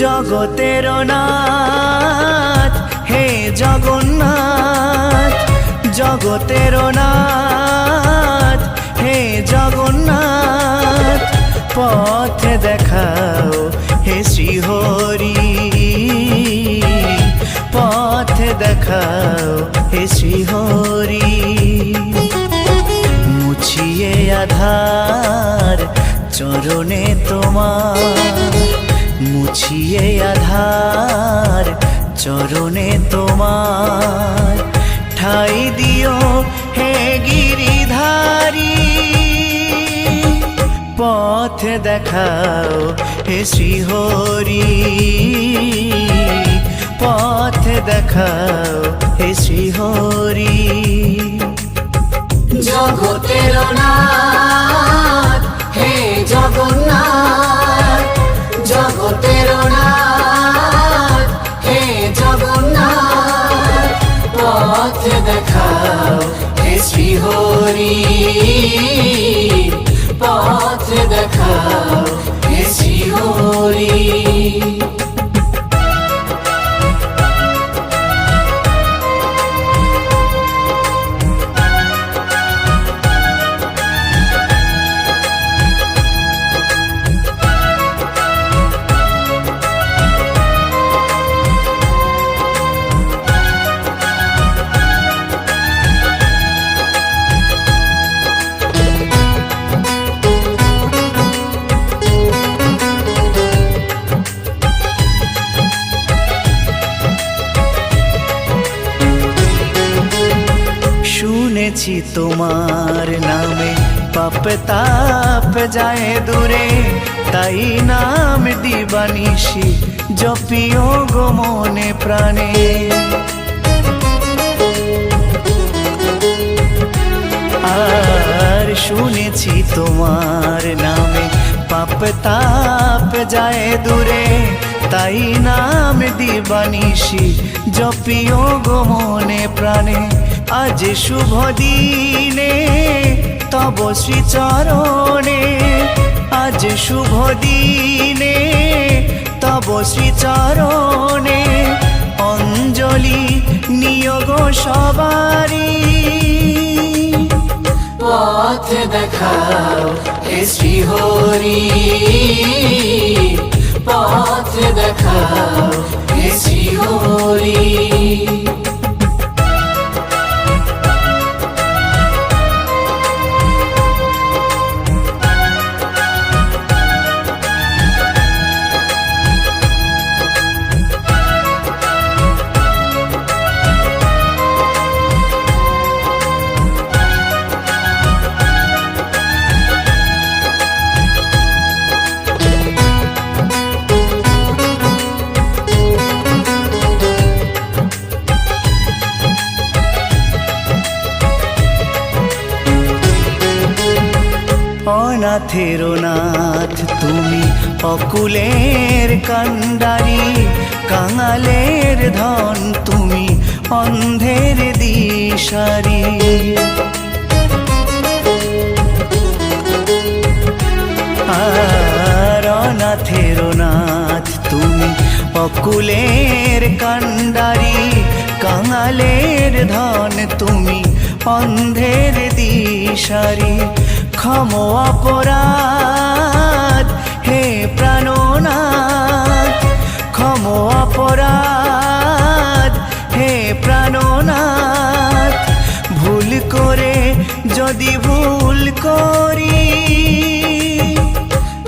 জগতের নাথ হে জগন্নাথ, জগতের নাথ হে জগন্নাথ, পথ দেখাও হে শ্রীহরি, পথ দেখাও হে শ্রীহরি। মুছিয়ে আধার চরণে তোমার, মুছিয়ে আধার চরণে তোমার, ঠাই দিও হে গিরিধারী, পথ দেখাও হে শ্রীহরি, পথ দেখাও হে শ্রীহরি। জগতের নাথ হে জগন্নাথ, জগতের নাথ হে জগন্নাথ, পথ দেখাও হে শ্রীহরি, পথ দেখাও হে শ্রীহরি। শুনেছি তোমার নামে পাপ তাপ যায় দূরে, তাই নাম দিবানিশি জপিও গো মনে প্রাণে। আর শুনেছি তোমার নামে পাপ তাপ যায় দূরে, তাই নাম দিবানিশি জপিও গো মনে প্রাণে। আজ শুভ দিনে তব শ্রীচরণে, আজ শুভ দিনে তব শ্রীচরণে, অঞ্জলি নিয়োগ সবারি, পথ দেখাও হে শ্রীহরি, পথ দেখাও হে শ্রীহরি। অনাথের নাথ তুমি অকুলের কান্ডারি, কাঙালের ধন তুমি অন্ধের দিশারি। আর অনাথের নাথ তুমি অকুলের কান্ডারি, কাঙালের ধন তুমি অন্ধের দিশারি। ক্ষম অপরাধ হে প্রাণনাথ, ক্ষম অপরাধ হে প্রাণনাথ, ভুল করে যদি ভুল করি,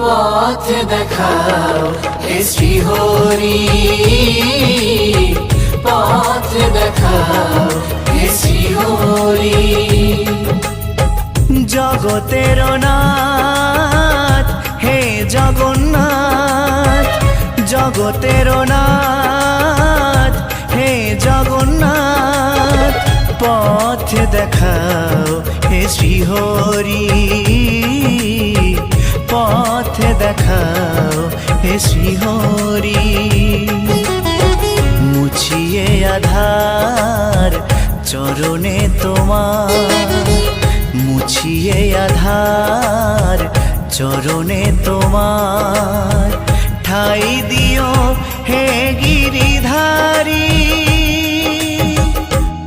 পথ দেখাও হে শ্রীহরি, পথ দেখাও হে শ্রীহরি। জগতের নাথ হে জগন্নাথ, জগতের নাথ হে জগন্নাথ, পথ দেখাও হে শ্রীহরি, পথ দেখাও হে শ্রীহরি। মুছিয়ে আধার চরণে তোমার, মুছিয়ে আধার চরণে তোমার, ঠাই দিও হে গিরিধারী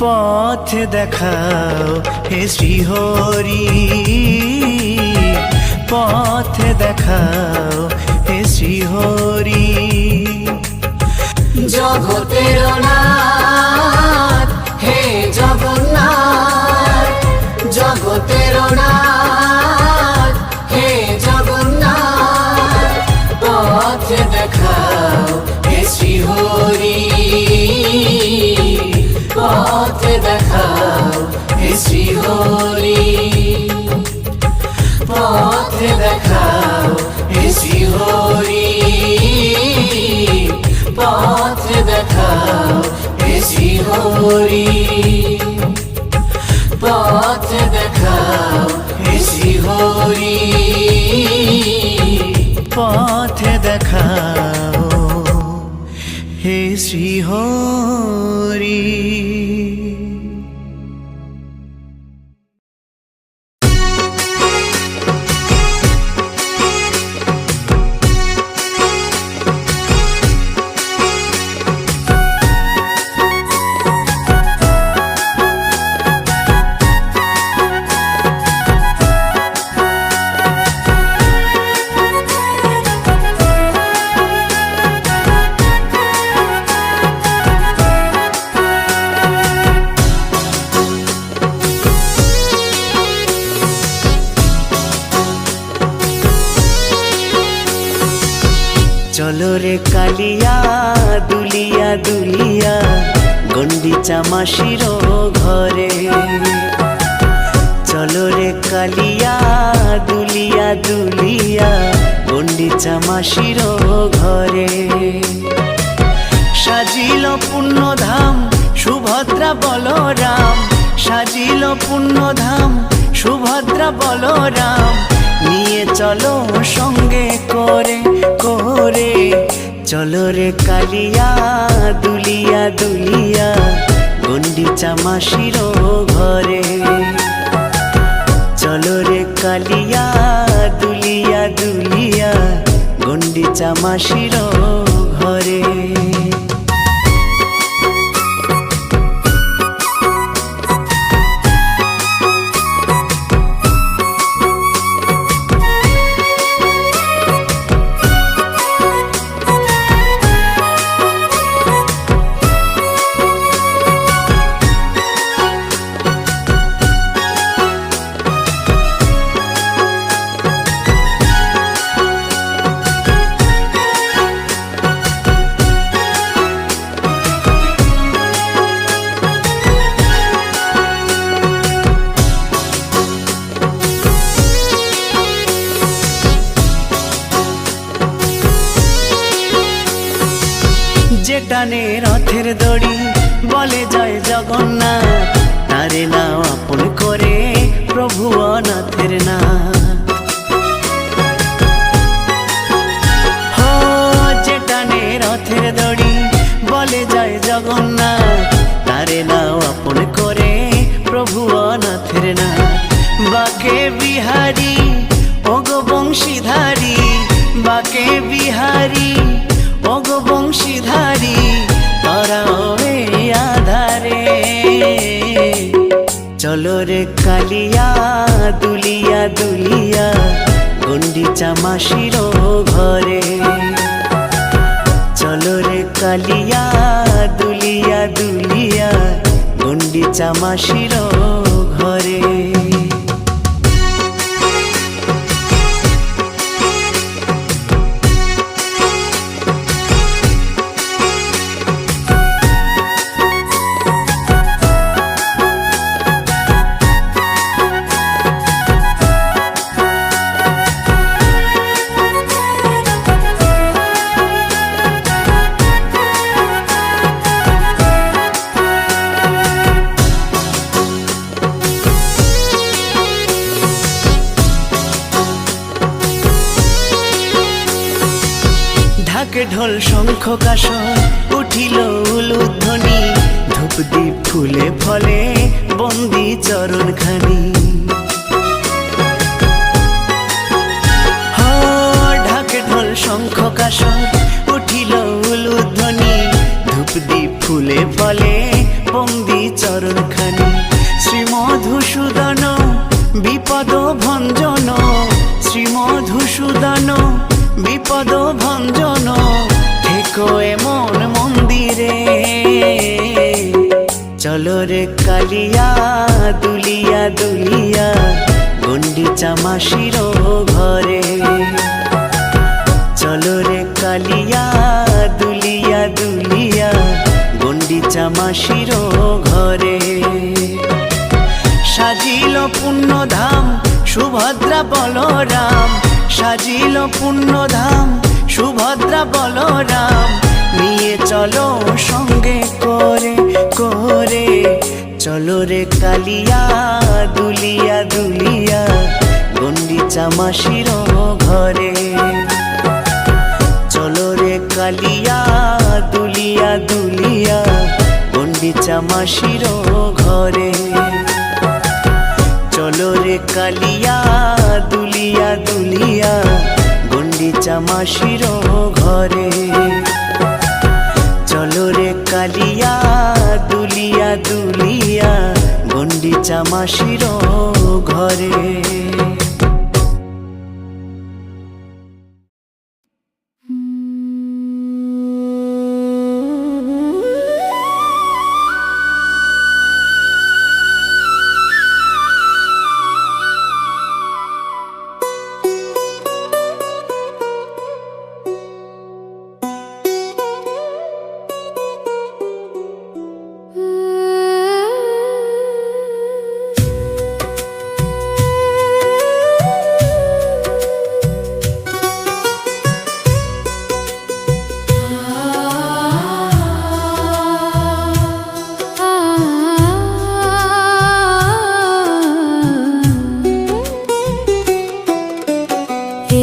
পথ দেখাও হে শ্রীহরি পথ দেখাও হে শ্রীহরি জগতের নাথ হে জগন্নাথ জগতের নাথ হে জগন্নাথ পথ দেখাও হে শ্রীহরি পথ দেখাও হে শ্রীহরি পথ দেখাও হে শ্রীহরি পথ দেখাও হে শ্রীহরি পথ দেখাও হে শ্রীহরি পথ দেখাও হে শ্রীহরি চলো রে কালিয়া দুলিয়া দুলিয়া গন্ডিচা মাসির ঘরে চলো রে কালিয়া দুলিয়া দুলিয়া গন্ডিচা মাসির ঘরে সাজিল পুণ্যধাম সুভদ্রা বলরাম সাজিল পুণ্যধাম সুভদ্রা বলরাম নিয়ে চলো সঙ্গে করে করে চলো রে কালিয়া দুলিয়া দুলিয়া গন্ডিচা মাসির ঘরে চলো রে কালিয়া দুলিয়া দুলিয়া গন্ডিচা মাসির ঘরে টানে রথের দড়ি বলে জয় জগন্নাথ তারে নাও আপন করে প্রভু অনাথের নাথ হো যে টানে রথের দড়ি বলে জয় জগন্নাথ তারে নাও আপন করে প্রভু অনাথের নাথ বাকে বিহারী ওগো বংশীধারী বাকে বিহারী ওগো বংশীধারী তারা ওই আধারে চলো রে কালিয়া দুলিয়া দুলিয়া গন্ডিচা মাসির ঘরে চলো রে কালিয়া দুলিয়া দুলিয়া গন্ডিচা মাসির ঘরে ঢোল শঙ্খ কাসর উঠিল উলুধ্বনি ধূপ দীপ ফুলে ফলে বন্দি চরণ খানি ঢাকে ঢোল শঙ্খ কাসর উঠিল উলুধ্বনি ফুলে ফলে বন্দি চরণখানি। শ্রীমধুসূদন বিপদ ভঞ্জন, শ্রীমধুসূদন বিপদ ভঞ্জন, থেকো এমন মন্দিরে। চলো রে কালিয়া দুলিয়া দুলিয়া গন্ডিচা মাসির ঘরে। চলো রে কালিয়া দুলিয়া দুলিয়া গন্ডিচা মাসির ঘরে। সাজিল পুণ্যধাম সুভদ্রা বলরাম, সাজিল পুণ্যধাম সুভদ্রা বলরাম, নিয়ে চলো সঙ্গে করে করে। চলো রে কালিয়া দুলিয়া দুলিয়া গন্ডিচা মাসির ঘরে। চলো রে কালিয়া দুলিয়া দুলিয়া গন্ডিচা মাসির ঘরে। চলো রে কালিয়া দুলিয়া দুলিয়া গন্ডিচা মাসির ঘরে। চলো রে কালিয়া দুলিয়া দুলিয়া গন্ডিচা মাসির ঘরে।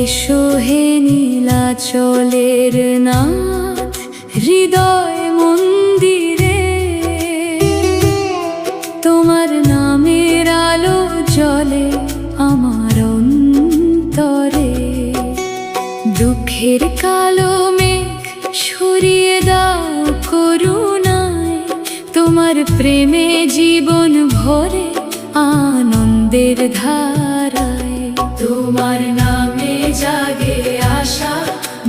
এসো হে নীলাচলের নাথ হৃদয় মন্দিরে, তোমার নামের আলো জ্বলে আমার অন্তরে। দুঃখের কালো মেঘ সরিয়ে দাও করুণায়, তোমার প্রেমে জীবন ভরে আনন্দের ধারায়। তোমার নামে জাগে আশা,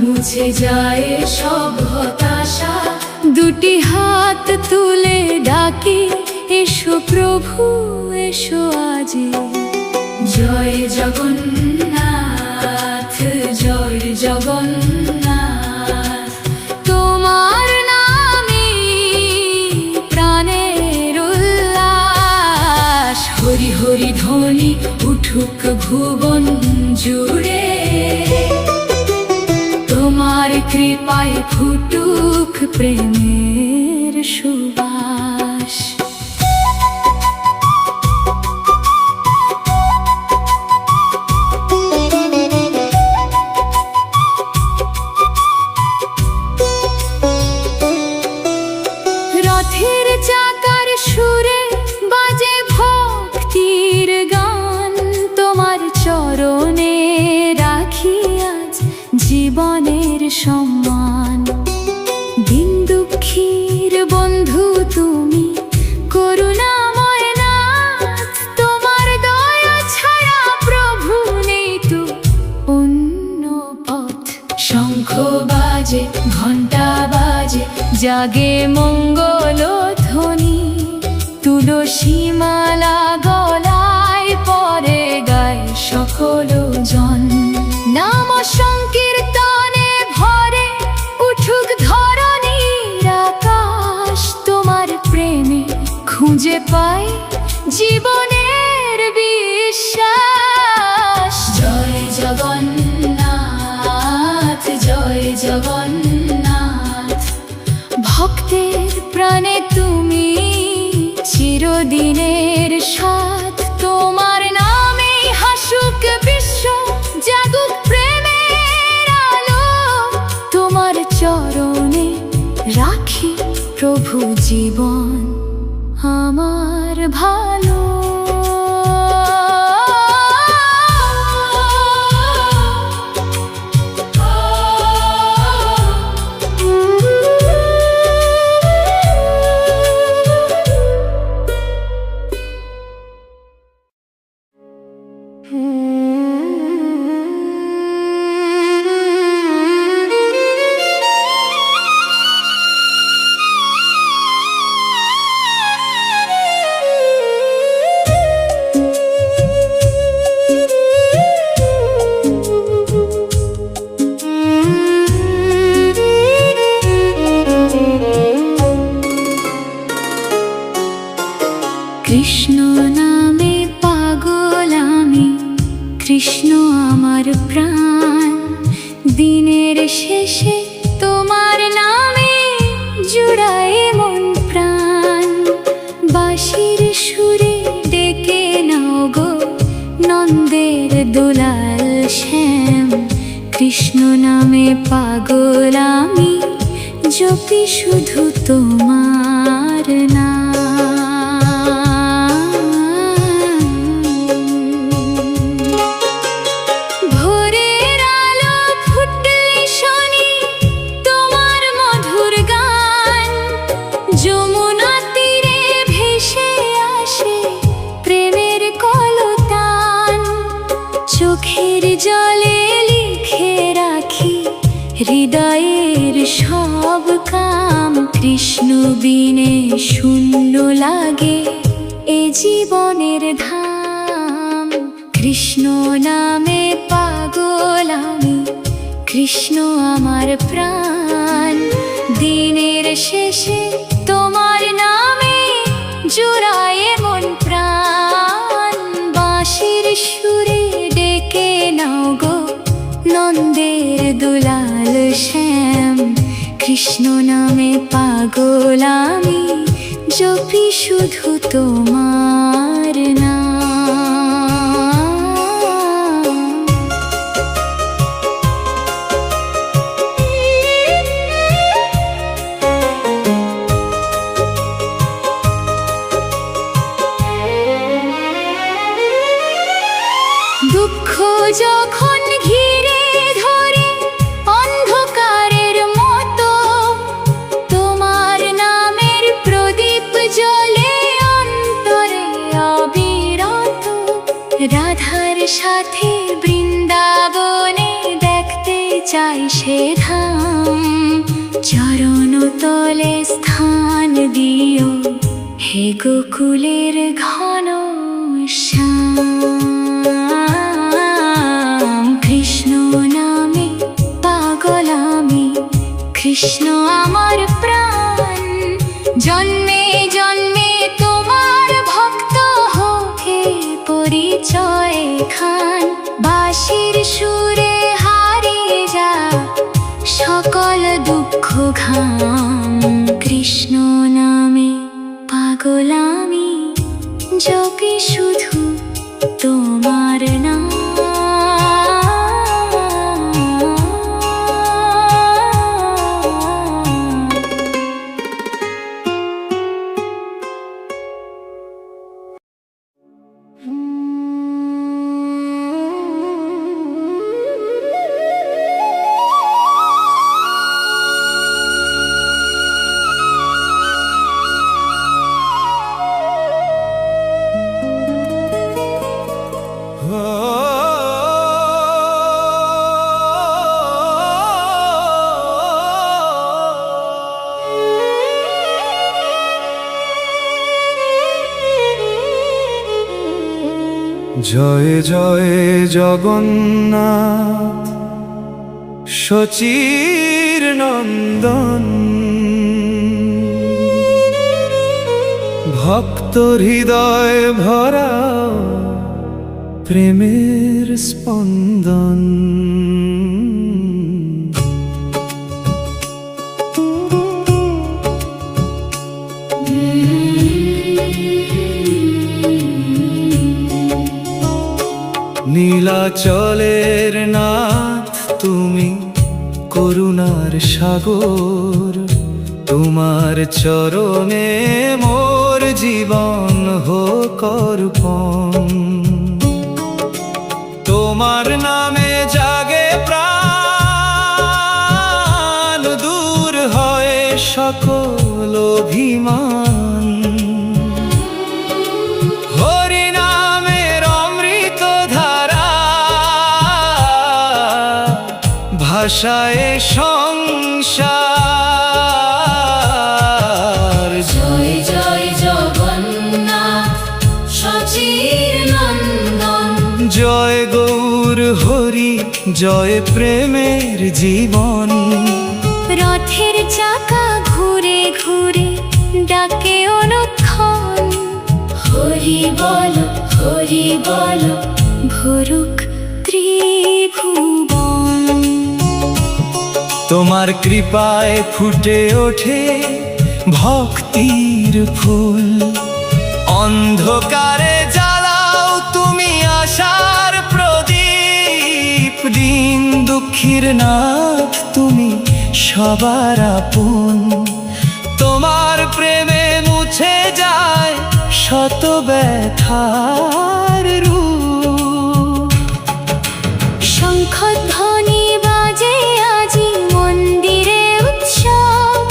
মুছে যায় সব হতাশা। দুটি হাত তুলে ডাকি, এসো প্রভু এসো আজি। জয় জগন্নাথ জয় জগন্নাথ, তোমার নামে প্রাণের উল্লাস। হরি হরি ধ্বনি উঠুক ভুবন জুড়ে, তোমার কৃপায় ফুটুক প্রেমের সুবাস। রথের চাকার সুরে বাজে ভক্তির গান, তোমার চরণে রাখি আজ জীবনের সম্মান। দিন দুঃখীর বন্ধু তুমি, করুণাময় নাথ, তোমার দয়া ছাড়া প্রভু নেই তো অন্য পথ। শঙ্খ বাজে ঘণ্টা বাজে জাগে মঙ্গল ধ্বনি, তুলসী মালা গলায় পরে গায় সকল জন। নাম সংকীর্তনে ভরে উঠুক ধরণীর আকাশ, তোমার প্রেমে খুঁজে পাই জীবনের বিশ্বাস। জয় জগন্নাথ জয় জগন্নাথ, ভক্তের প্রাণে তুমি চিরদিনের সাথ। তোমার নামে হাসুক বিশ্ব, জাগুক প্রেমের আলো, তোমার চরণে রাখি প্রভু জীবন আমার ভালো। কৃষ্ণ নামে পাগল আমি, কৃষ্ণ আমার প্রাণ। দিনের শেষে তোমার নামে জুড়ায় মন প্রাণ। বাঁশির সুরে ডেকে নাও গো নন্দের দুলাল শ্যাম। কৃষ্ণ নামে পাগল আমি, জপি শুধু তোমার নাম। ভোরের আলো ফুটলে শুনি তোমার মধুর গান। যমুনা তীরে ভেসে আসে প্রেমের কলতান। চোখের জলে লিখে রাখি হৃদয়ের সব কাম। কৃষ্ণ বিনে শূন্য লাগে এ জীবনের ধাম। কৃষ্ণ নামে পাগল আমি, কৃষ্ণ আমার প্রাণ। দিনের শেষে তোমার নামে জুড়ায় মন প্রাণ। বাঁশির সুরে ডেকে নাও গো নন্দের দুলাল শ্যাম। কৃষ্ণ নামে পাগল আমি, জপি শুধু তোমার নাম। দুঃখ যখন ঘিরে ধরে অন্ধকারের মতো, তোমার নামের প্রদীপ জ্বলে অন্তরে অবিরত। রাধার সাথে বৃন্দাবনে দেখতে চাই সে ধাম। চরণ তলে স্থান দিও হে গোকুলের ঘন শ্যাম। কৃষ্ণ নামে পাগল আমি, কৃষ্ণ আমার প্রাণ। জন্মে জন্মে তোমার ভক্ত হোকে পরিচয় খান। বাঁশির সুরে হারিয়ে যা সকল দুঃখ ঘাম। কৃষ্ণ নামে পাগল আমি, জপি শুধু তোমার নাম। জয় জয় জগন্নাথ শচীর নন্দন। ভক্ত হৃদয় ভরা প্রেমের স্পন্দন। নীলাচলের নাথ তুমি, করুণার সাগর। তোমার চরণে মোর জীবন হোক অর্পণ। তোমার নামে জাগে প্রাণ, দূর হয় সকল অভিমান। ভাষায় সংসার। জয় জয় জগন্নাথ শচীর নন্দন। জয় গৌর হরি, জয় প্রেমের জীবন। রথের চাকা ঘুরে ঘুরে ডাকে অনুক্ষণ। হরি বল ভরুক ত্রিভুবন। তোমার কৃপায় ফুটে ওঠে ভক্তির ফুল, অন্ধকারে জ্বালাও তুমি আশার প্রদীপ। দিন দুঃখীর নাথ তুমি সবার আপন, তোমার প্রেমে মুছে যায় শত ব্যথার রূপ। শঙ্খধ্বনি বাজে আজি মন্দিরে উৎসব,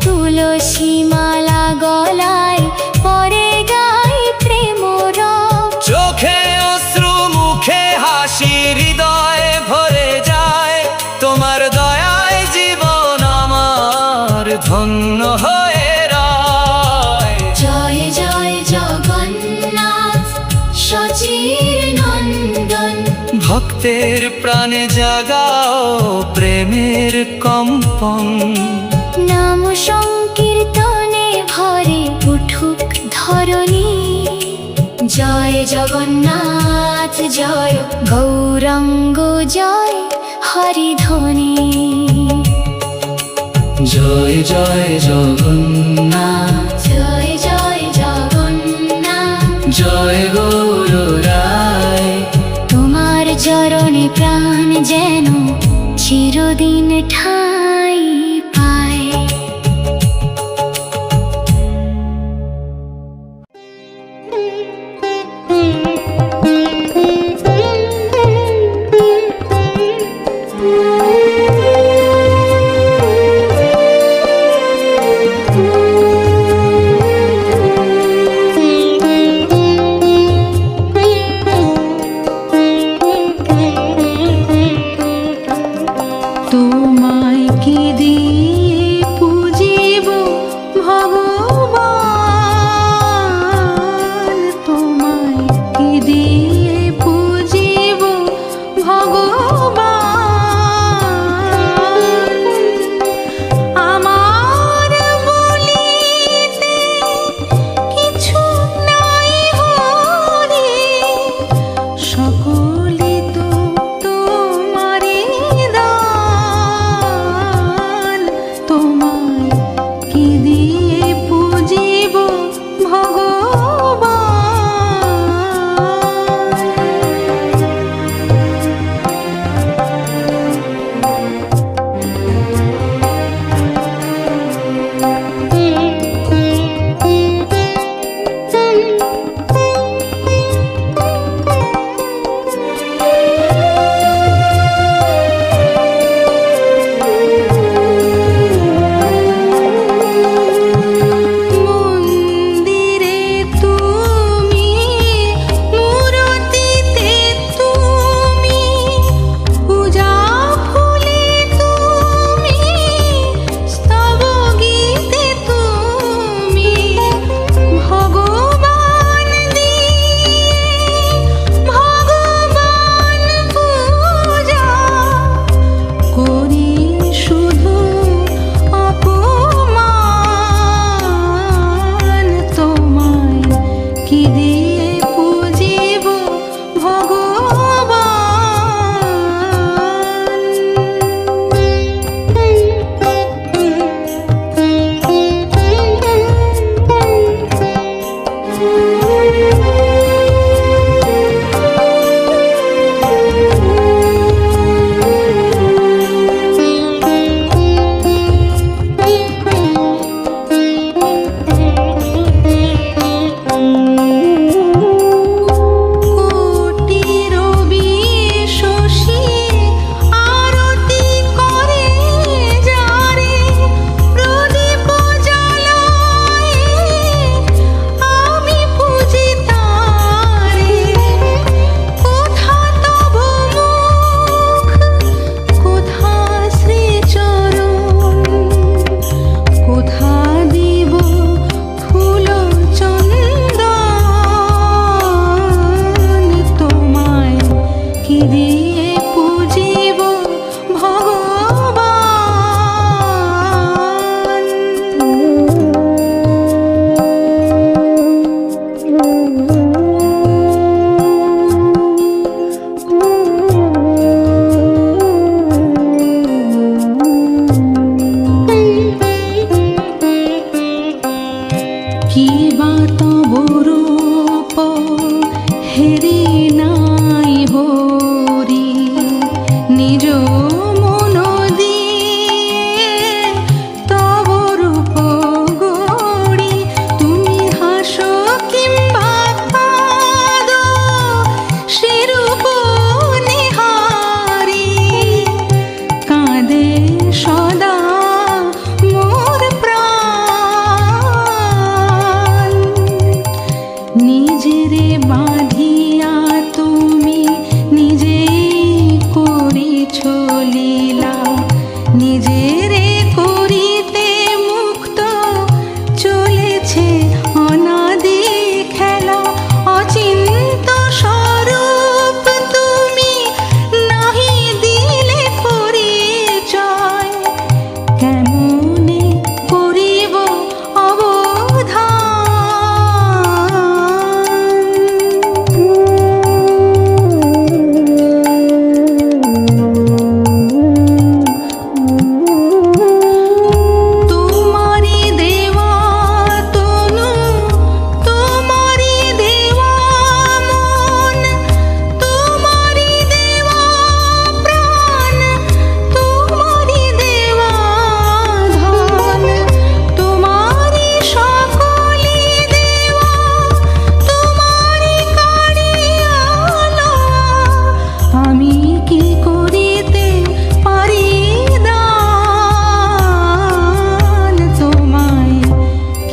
তুলসী মালা গলায় পরে গাই প্রেম রব। চোখে অশ্রু মুখে হাসি হৃদয়ে ভরে যায়, তোমার দয়ায় জীবন আমার ধন্য হয়ে রয়। জয় জয় জগন্নাথ সচির নন্দন, ভক্তের প্রাণে জাগাও প্রেমের কম্পন। নাম সংকীর্তনে ভরে উঠুক ধরণী। জয় জগন্নাথ জয় গৌরাঙ্গ জয় হরিধ্বনি। জয় জয় জগন্নাথ, জয় জয় জগন্নাথ, জয় গৌর রায়। তোমার চরণে প্রাণ যেন চিরদিন ঠাঁই পায়। তোমায় কি দিয়ে পুজিব ভগবান, তোমায় কি দিয়ে পুজিব ভগবান। আমার বলিতে কিছু নাই হরি, সকলে তো তোমারই দান। তোমায় কি দিয়ে পুজিব ভগবান।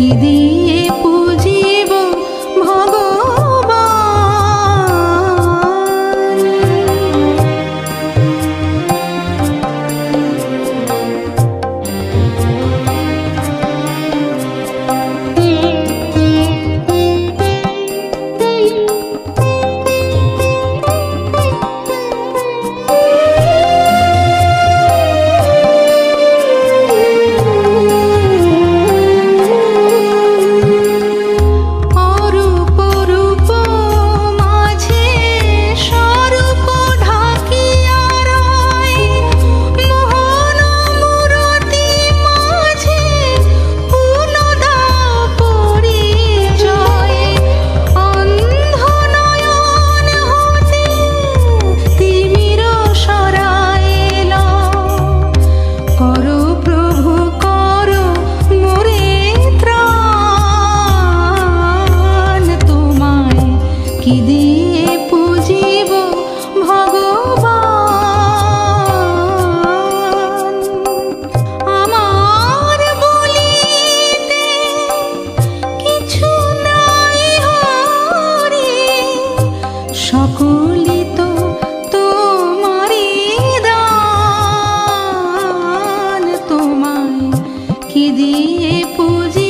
কি দিয়ে পুজিব ভগবান। অরূপ রূপ মাঝে স্বরূপ ঢাকিয়া রয়, মোহন মূরতি মাঝে পূর্ণদা পরিচয়। অন্ধ নয়ন হতে তিমির সরাইল, করো প্রভু করো মোরে ত্রাণ। তোমায় কি দিয়ে পুজিব ভগবান। আমার বলিতে কিছু নাই হরি, সকলই তো তোমারই দান। তোমায় কি দিয়ে পুজি